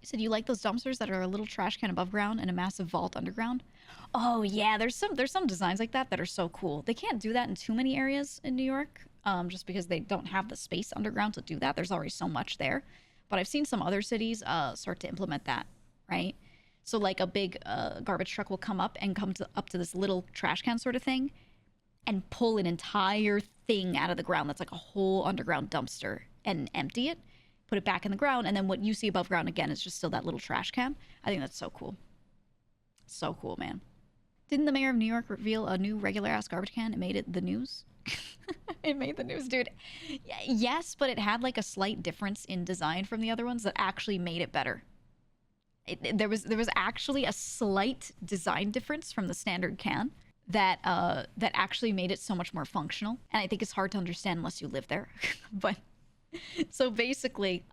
So do you like those dumpsters that are a little trash can above ground and a massive vault underground? Oh yeah, there's some designs like that that are so cool. They can't do that in too many areas in New York, just because they don't have the space underground to do that. There's already so much there. But I've seen some other cities start to implement that, right? So like a big garbage truck will come up and up to this little trash can sort of thing, and pull an entire thing out of the ground that's like a whole underground dumpster and empty it, put it back in the ground, and then what you see above ground again is just still that little trash can. I think that's so cool. So cool, man. Didn't the mayor of New York reveal a new regular ass garbage can? It made it the news. It made the news, dude. Yes, but it had like a slight difference in design from the other ones that actually made it better. There was actually a slight design difference from the standard can that actually made it so much more functional. And I think it's hard to understand unless you live there. But so basically,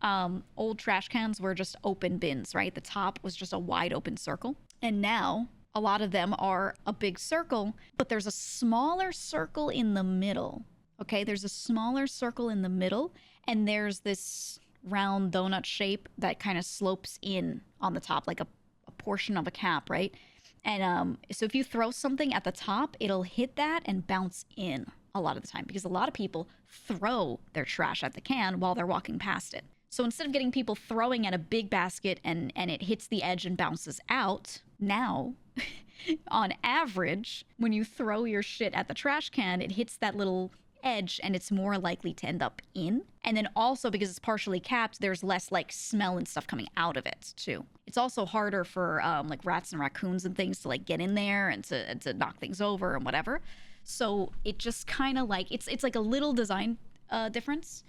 old trash cans were just open bins, right? The top was just a wide open circle. And now a lot of them are a big circle, but there's a smaller circle in the middle. Okay, there's a smaller circle in the middle, and there's this round donut shape that kind of slopes in on the top, like a portion of a cap, right? And so if you throw something at the top, it'll hit that and bounce in a lot of the time, because a lot of people throw their trash at the can while they're walking past it. So instead of getting people throwing at a big basket and it hits the edge and bounces out, now, on average, when you throw your shit at the trash can, it hits that little edge and it's more likely to end up in. And then also, because it's partially capped, there's less like smell and stuff coming out of it too. It's also harder for like rats and raccoons and things to like get in there and to knock things over and whatever. So it just kind of like it's like a little design difference,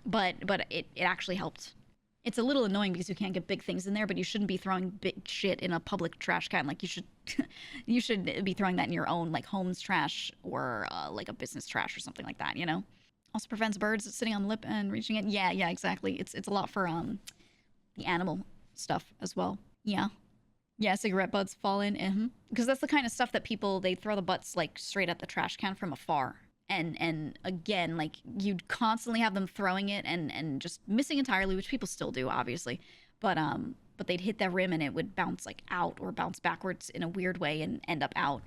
but it actually helped. It's a little annoying because you can't get big things in there, but you shouldn't be throwing big shit in a public trash can. Like you should you should be throwing that in your own like home's trash or like a business trash or something like that, you know? Also prevents birds sitting on the lip and reaching it. Yeah, exactly. It's a lot for the animal stuff as well. Yeah. Yeah, cigarette butts fall in. Because that's the kind of stuff that people, they throw the butts like straight at the trash can from afar. And again, like you'd constantly have them throwing it and just missing entirely, which people still do, obviously. But they'd hit that rim and it would bounce like out or bounce backwards in a weird way and end up out.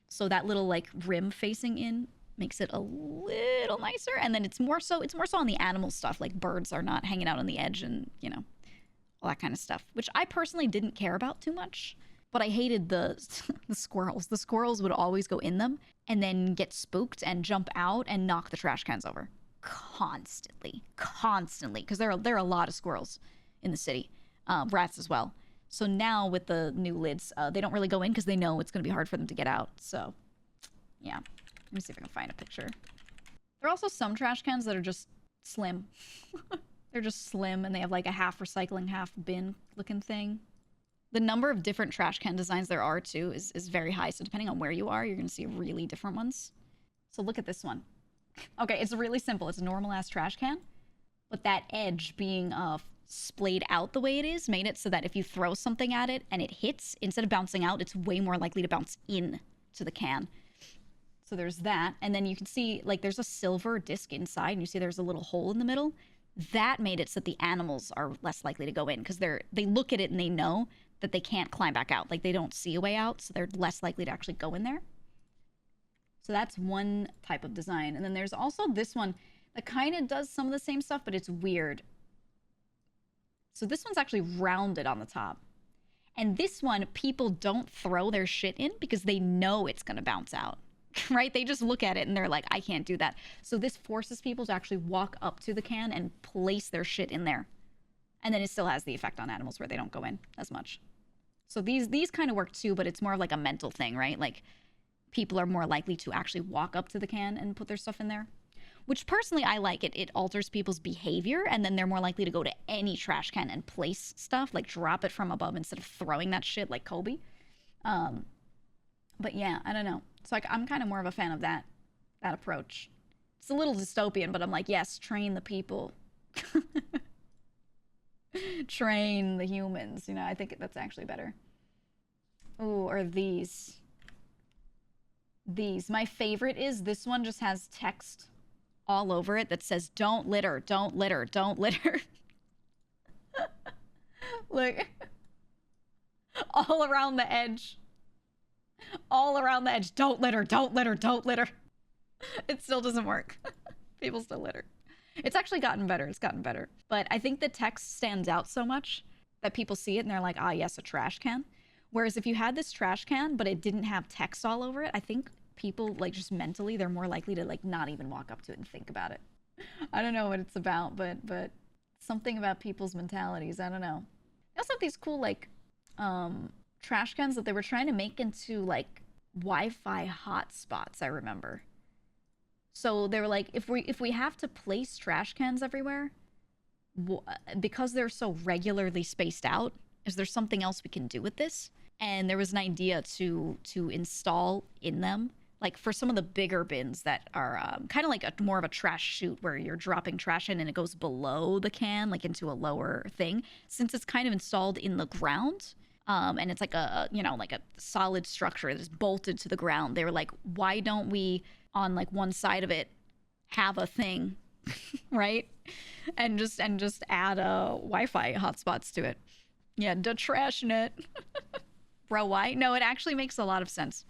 So that little like rim facing in makes it a little nicer. And then it's more so on the animal stuff, like birds are not hanging out on the edge and, you know, all that kind of stuff, which I personally didn't care about too much. But I hated the squirrels. The squirrels would always go in them and then get spooked and jump out and knock the trash cans over. Constantly. Because there are a lot of squirrels in the city. Rats as well. So now with the new lids, they don't really go in because they know it's going to be hard for them to get out. So, yeah. Let me see if I can find a picture. There are also some trash cans that are just slim. They're just slim and they have like a half recycling, half bin looking thing. The number of different trash can designs there are, too, is very high. So depending on where you are, you're going to see really different ones. So look at this one. Okay, it's really simple. It's a normal-ass trash can. But that edge being splayed out the way it is made it so that if you throw something at it and it hits, instead of bouncing out, it's way more likely to bounce in to the can. So there's that. And then you can see, like, there's a silver disc inside, and you see there's a little hole in the middle. That made it so that the animals are less likely to go in because they look at it and they know that they can't climb back out. Like, they don't see a way out, so they're less likely to actually go in there. So that's one type of design. And then there's also this one that kind of does some of the same stuff, but it's weird. So this one's actually rounded on the top. And this one, people don't throw their shit in because they know it's going to bounce out, right? They just look at it and they're like, I can't do that. So this forces people to actually walk up to the can and place their shit in there. And then it still has the effect on animals where they don't go in as much. So these kind of work too, but it's more of like a mental thing, right? Like people are more likely to actually walk up to the can and put their stuff in there, which personally I like. It alters people's behavior, and then they're more likely to go to any trash can and place stuff, like drop it from above instead of throwing that shit like Kobe. But yeah, I don't know. So like I'm kind of more of a fan of that approach. It's a little dystopian, but I'm like, yes, train the people. Train the humans, you know. I think that's actually better. Ooh, or these. My favorite is this one just has text all over it that says, don't litter, don't litter, don't litter. Like, all around the edge. All around the edge. Don't litter, don't litter, don't litter. It still doesn't work. People still litter. It's actually gotten better. It's gotten better. But I think the text stands out so much that people see it and they're like, ah, yes, a trash can. Whereas if you had this trash can, but it didn't have text all over it, I think people, like, just mentally, they're more likely to, like, not even walk up to it and think about it. I don't know what it's about, but something about people's mentalities. I don't know. They also have these cool, like, trash cans that they were trying to make into, like, Wi-Fi hotspots, I remember. So they were like, if we have to place trash cans everywhere, because they're so regularly spaced out, is there something else we can do with this? And there was an idea to install in them, like for some of the bigger bins that are kind of like more of a trash chute where you're dropping trash in and it goes below the can, like into a lower thing. Since it's kind of installed in the ground, and it's like a like a solid structure that's bolted to the ground, they were like, why don't we on like one side of it have a thing, right? And just add Wi-Fi hotspots to it. Yeah, the trash net. Bro, why? No, it actually makes a lot of sense.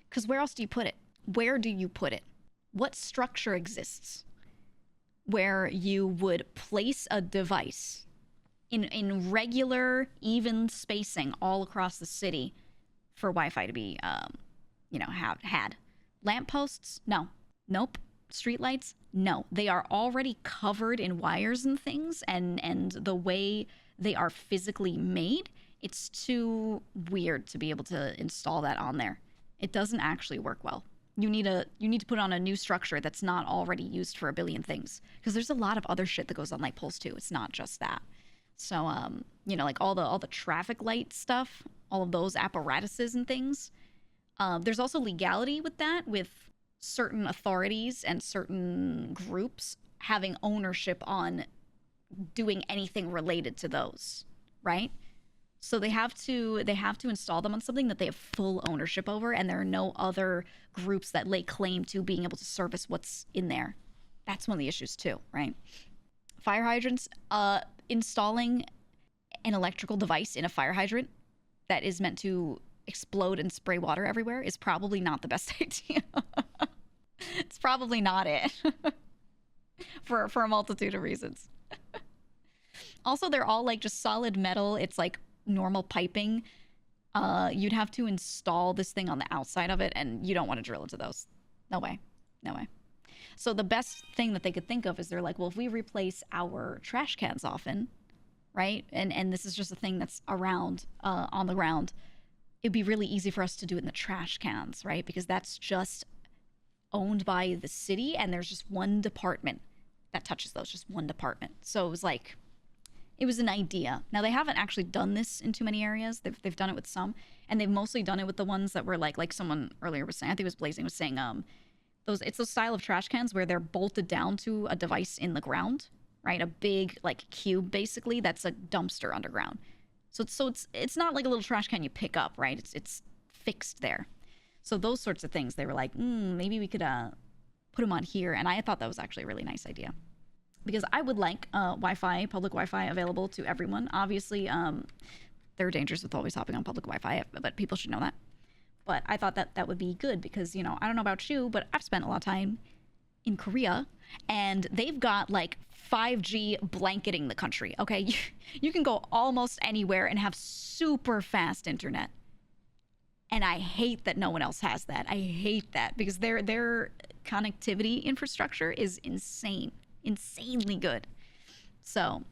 Because where else do you put it? Where do you put it? What structure exists where you would place a device in regular, even spacing all across the city for Wi-Fi to be, had? Lampposts? No. Nope. Streetlights? No. They are already covered in wires and things, and the way they are physically made, it's too weird to be able to install that on there. It doesn't actually work well. You need to put on a new structure that's not already used for a billion things, because there's a lot of other shit that goes on light poles too. It's not just that. So like all the traffic light stuff, all of those apparatuses and things. There's also legality with that, with certain authorities and certain groups having ownership on doing anything related to those, right? So they have to install them on something that they have full ownership over, and there are no other groups that lay claim to being able to service what's in there. That's one of the issues too, right? Fire hydrants, installing an electrical device in a fire hydrant that is meant to explode and spray water everywhere is probably not the best idea. It's probably not it. for a multitude of reasons. Also, they're all like just solid metal. It's like normal piping. You'd have to install this thing on the outside of it, and you don't want to drill into those. No way. No way. So the best thing that they could think of is they're like, well, if we replace our trash cans often, right? And this is just a thing that's around on the ground. It'd be really easy for us to do it in the trash cans, right? Because that's just owned by the city, and there's just one department that touches those, just one department. So it was like, it was an idea. Now, they haven't actually done this in too many areas. They've done it with some, and they've mostly done it with the ones that were like someone earlier was saying, I think it was Blazing was saying, it's those style of trash cans where they're bolted down to a device in the ground, right? A big like cube, basically, that's a dumpster underground. So it's not like a little trash can you pick up, right? It's fixed there. So those sorts of things, they were like, maybe we could put them on here. And I thought that was actually a really nice idea. Because I would like Wi-Fi, public Wi-Fi available to everyone. Obviously, there are dangers with always hopping on public Wi-Fi, but people should know that. But I thought that would be good because, I don't know about you, but I've spent a lot of time in Korea, and they've got like 5G blanketing the country, okay? You can go almost anywhere and have super fast internet. And I hate that no one else has that. I hate that because their connectivity infrastructure is insanely good. So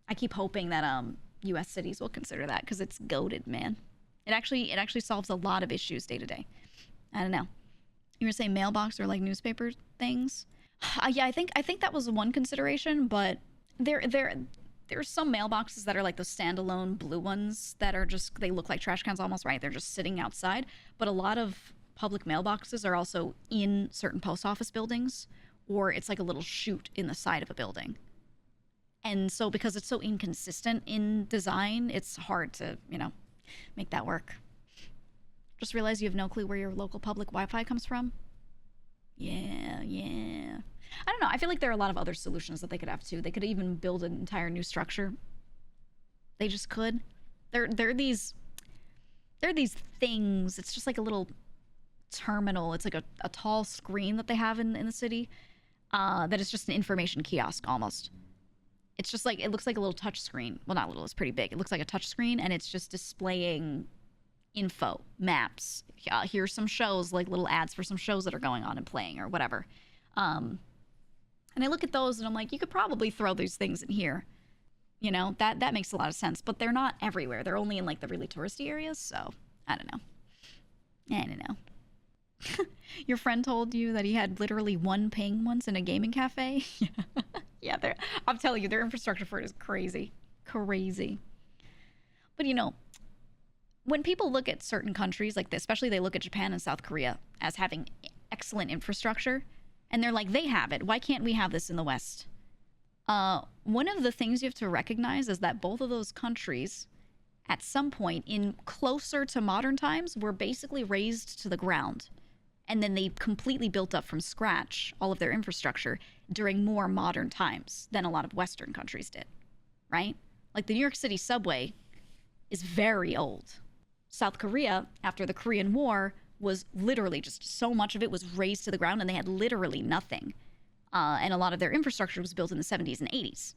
I keep hoping that US cities will consider that because it's goated, man. It actually solves a lot of issues day to day. I don't know. You were saying mailbox or like newspaper things? Yeah, I think that was one consideration, but there's some mailboxes that are like those standalone blue ones that are just, they look like trash cans almost, right? They're just sitting outside. But a lot of public mailboxes are also in certain post office buildings, or it's like a little chute in the side of a building. And so because it's so inconsistent in design, it's hard to, make that work. Just realize you have no clue where your local public Wi-Fi comes from. Yeah. I don't know. I feel like there are a lot of other solutions that they could have too. They could even build an entire new structure. They just could. They're these things. It's just like a little terminal. It's like a tall screen that they have in the city. That is just an information kiosk almost. It's just like it looks like a little touch screen. Well, not little. It's pretty big. It looks like a touch screen, and it's just displaying info, maps. Here's some shows, like little ads for some shows that are going on and playing or whatever. And I look at those and I'm like, you could probably throw these things in here. You know, that makes a lot of sense. But they're not everywhere. They're only in like the really touristy areas. So I don't know. I don't know. Your friend told you that he had literally one ping once in a gaming cafe. Yeah, I'm telling you, their infrastructure for it is crazy, crazy. But you know, when people look at certain countries like this, especially they look at Japan and South Korea as having excellent infrastructure, and they're like, they have it. Why can't we have this in the West? One of the things you have to recognize is that both of those countries, at some point in closer to modern times, were basically razed to the ground. And then they completely built up from scratch all of their infrastructure during more modern times than a lot of Western countries did, right? Like the New York City subway is very old. South Korea, after the Korean War, was literally just so much of it was razed to the ground and they had literally nothing. And a lot of their infrastructure was built in the 70s and 80s.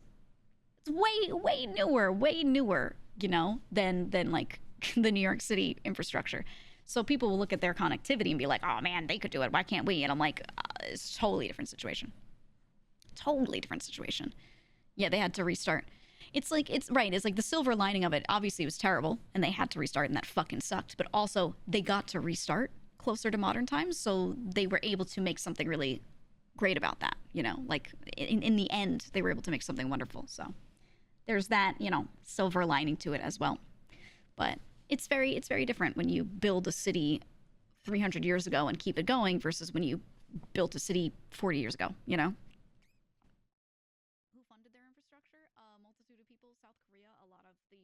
It's way newer, you know, than like the New York City infrastructure. So people will look at their connectivity and be like, oh man, they could do it. Why can't we? And I'm like, it's a totally different situation. Totally different situation. Yeah, they had to restart. It's like the silver lining of it. Obviously, it was terrible and they had to restart and that fucking sucked. But also, they got to restart closer to modern times. So they were able to make something really great about that. You know, like in the end, they were able to make something wonderful. So there's that, you know, silver lining to it as well. But it's very different when you build a city 300 years ago and keep it going versus when you built a city 40 years ago, you know? Who funded their infrastructure? A multitude of people. South Korea, a lot of the